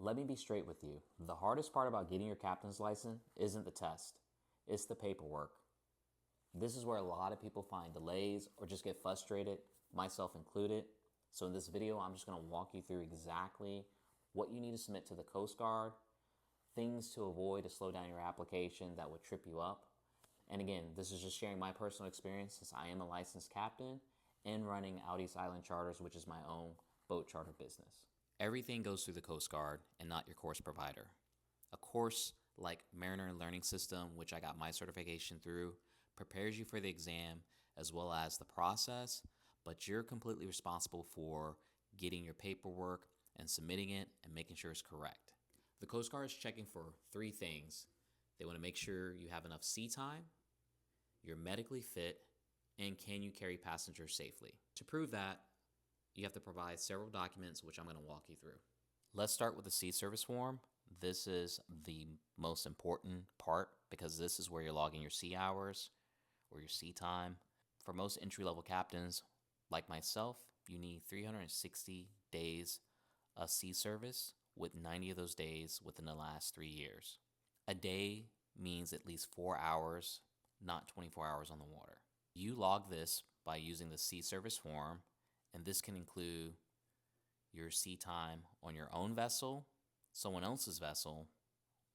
Let me be straight with you. The hardest part about getting your captain's license isn't the test, it's the paperwork. This is where a lot of people find delays or just get frustrated, myself included. So in this video, I'm just going to walk you through exactly what you need to submit to the Coast Guard, things to avoid to slow down your application that would trip you up. And again, this is just sharing my personal experience since I am a licensed captain and running Out East Island Charters, which is my own boat charter business. Everything goes through the Coast Guard and not your course provider. A course like Mariner Learning System, which I got my certification through, prepares you for the exam as well as the process, but you're completely responsible for getting your paperwork and submitting it and making sure it's correct. The Coast Guard is checking for three things. They want to make sure you have enough sea time, you're medically fit, and can you carry passengers safely. To prove that, you have to provide several documents, which I'm going to walk you through. Let's start with the sea service form. This is the most important part because this is where you're logging your sea hours or your sea time. For most entry-level captains, like myself, you need 360 days of sea service, with 90 of those days within the last 3 years. A day means at least 4 hours, not 24 hours on the water. You log this by using the sea service form, and this can include your sea time on your own vessel, someone else's vessel,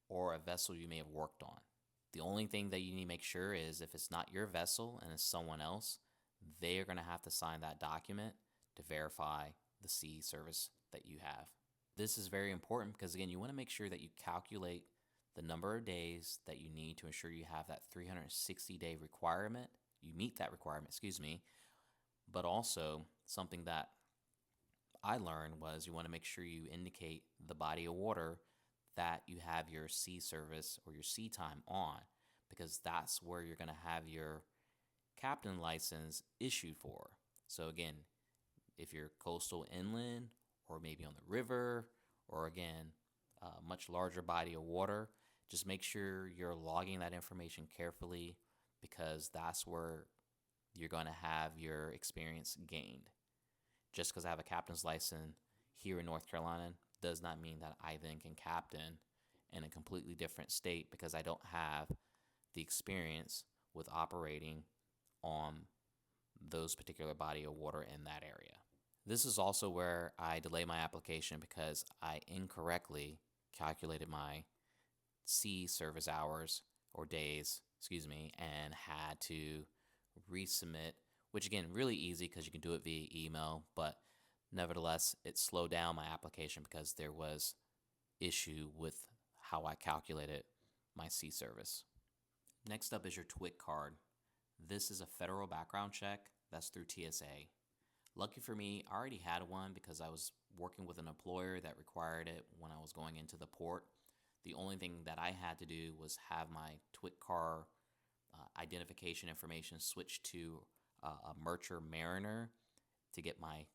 or a vessel you may have worked on. The only thing that you need to make sure is if it's not your vessel and it's someone else, they are going to have to sign that document to verify the sea service that you have. This is very important because, again, you want to make sure that you calculate the number of days that you need to ensure you have that 360-day requirement. You meet that requirement, but also something that I learned was you want to make sure you indicate the body of water that you have your sea service or your sea time on, because that's where you're going to have your captain license issued for. So again, if you're coastal inland or maybe on the river or again, a much larger body of water, just make sure you're logging that information carefully because that's where you're going to have your experience gained. Just because I have a captain's license here in North Carolina does not mean that I then can captain in a completely different state because I don't have the experience with operating on those particular body of water in that area. This is also where I delay my application because I incorrectly calculated my sea service hours or days, and had to resubmit, which again, really easy because you can do it via email, but nevertheless, it slowed down my application because there was issue with how I calculated my sea service. Next up is your TWIC card. This is a federal background check that's through TSA. Lucky for me, I already had one because I was working with an employer that required it when I was going into the port. The only thing that I had to do was have my TWIC card identification information switched to a Merchant Mariner to get my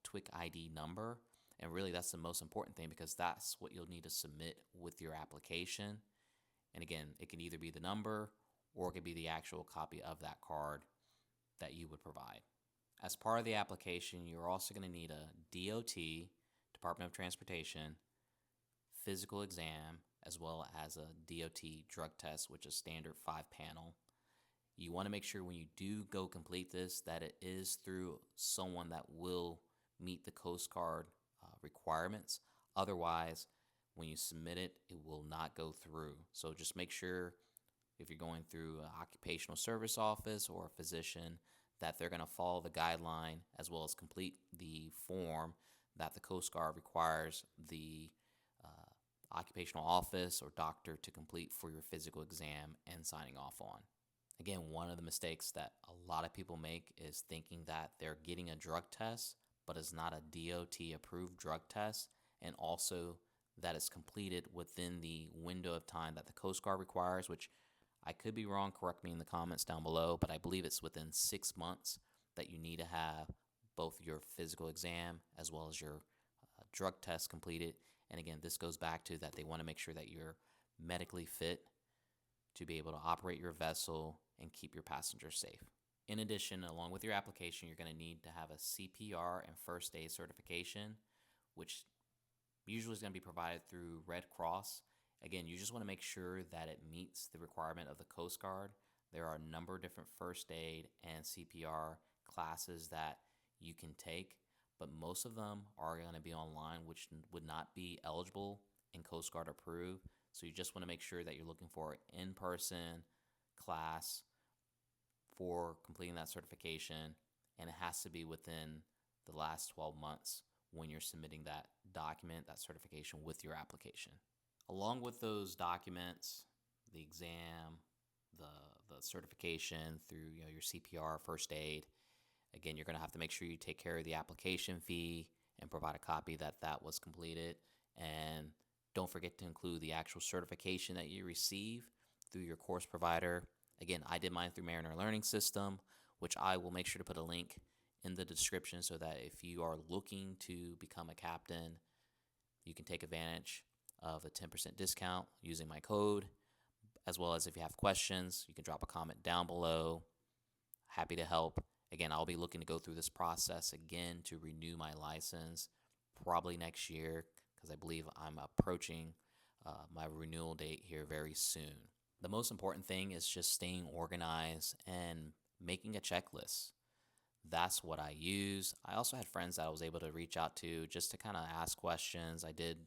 TWIC ID number. And really, that's the most important thing because that's what you'll need to submit with your application. And again, it can either be the number or it could be the actual copy of that card that you would provide. As part of the application, you're also going to need a DOT, Department of Transportation, physical exam, as well as a DOT drug test, which is standard 5-panel. You want to make sure when you do go complete this that it is through someone that will meet the Coast Guard requirements. Otherwise, when you submit it, it will not go through. So just make sure if you're going through an occupational service office or a physician that they're going to follow the guideline as well as complete the form that the Coast Guard requires the occupational office or doctor to complete for your physical exam and signing off on. Again, one of the mistakes that a lot of people make is thinking that they're getting a drug test, but it's not a DOT approved drug test, and also that it's completed within the window of time that the Coast Guard requires, which I could be wrong, correct me in the comments down below, but I believe it's within 6 months that you need to have both your physical exam as well as your drug test completed. And again, this goes back to that they want to make sure that you're medically fit to be able to operate your vessel and keep your passengers safe. In addition, along with your application, you're going to need to have a CPR and first aid certification, which Usually it's going to be provided through Red Cross. Again, you just want to make sure that it meets the requirement of the Coast Guard. There are a number of different first aid and CPR classes that you can take, but most of them are going to be online, which would not be eligible and Coast Guard approved. So you just want to make sure that you're looking for an in-person class for completing that certification, and it has to be within the last 12 months when you're submitting that document, that certification with your application. Along with those documents, the exam, the certification through your CPR, first aid, again, you're going to have to make sure you take care of the application fee and provide a copy that that was completed. And don't forget to include the actual certification that you receive through your course provider. Again, I did mine through Mariner Learning System, which I will make sure to put a link in the description so that if you are looking to become a captain, you can take advantage of a 10% discount using my code, as well as if you have questions, you can drop a comment down below. Happy to help. Again, I'll be looking to go through this process again to renew my license probably next year, because I believe I'm approaching my renewal date here very soon. The most important thing is just staying organized and making a checklist. That's what I use. I also had friends that I was able to reach out to just to kind of ask questions. I did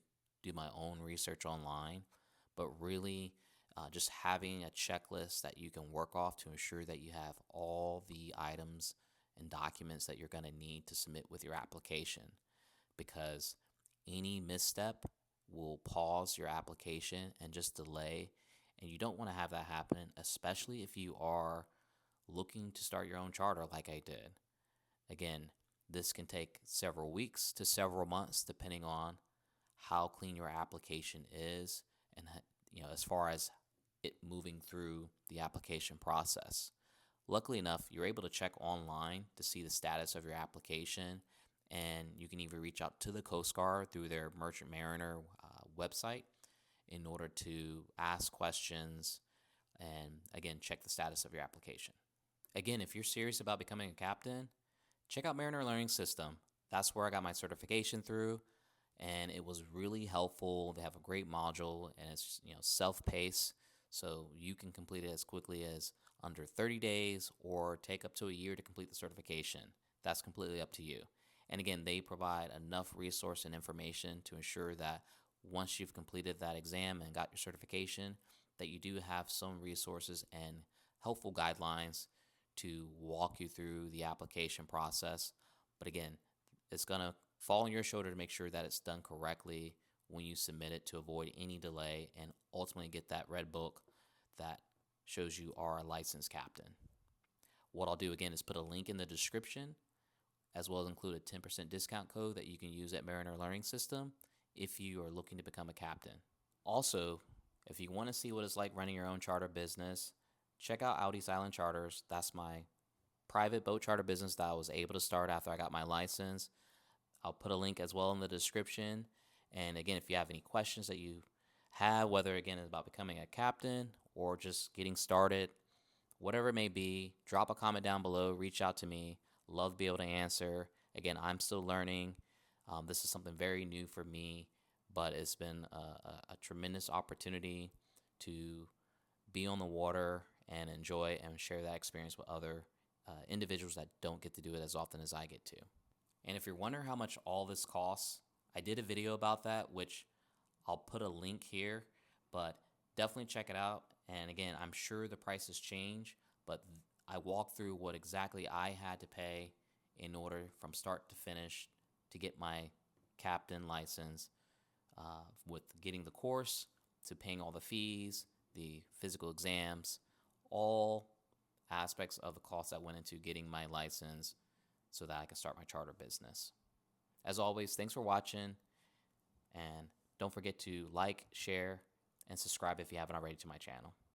do my own research online, but really just having a checklist that you can work off to ensure that you have all the items and documents that you're going to need to submit with your application, because any misstep will pause your application and just delay, and you don't want to have that happen, especially if you are looking to start your own charter like I did. Again, this can take several weeks to several months depending on how clean your application is, and as far as it moving through the application process. Luckily enough, you're able to check online to see the status of your application, and you can even reach out to the Coast Guard through their Merchant Mariner website in order to ask questions and, again, check the status of your application. Again, if you're serious about becoming a captain, check out Mariner Learning System. That's where I got my certification through, and it was really helpful. They have a great module, and it's self-paced, so you can complete it as quickly as under 30 days or take up to a year to complete the certification. That's completely up to you. And again, they provide enough resource and information to ensure that once you've completed that exam and got your certification, that you do have some resources and helpful guidelines to walk you through the application process. But again, it's going to fall on your shoulder to make sure that it's done correctly when you submit it, to avoid any delay and ultimately get that red book that shows you are a licensed captain. What I'll do again is put a link in the description, as well as include a 10% discount code that you can use at Mariner Learning System if you are looking to become a captain. Also, if you want to see what it's like running your own charter business, check out Outies Island Charters. That's my private boat charter business that I was able to start after I got my license. I'll put a link as well in the description. And again, if you have any questions that you have, whether again it's about becoming a captain or just getting started, whatever it may be, drop a comment down below, reach out to me. Love to be able to answer. Again, I'm still learning. This is something very new for me, but it's been a tremendous opportunity to be on the water and enjoy and share that experience with other individuals that don't get to do it as often as I get to. And if you're wondering how much all this costs, I did a video about that, which I'll put a link here, but definitely check it out. And again, I'm sure the prices change, but I walked through what exactly I had to pay in order from start to finish to get my captain license, with getting the course to paying all the fees, the physical exams, all aspects of the cost that went into getting my license so that I can start my charter business. As always, thanks for watching, and don't forget to like, share, and subscribe if you haven't already to my channel.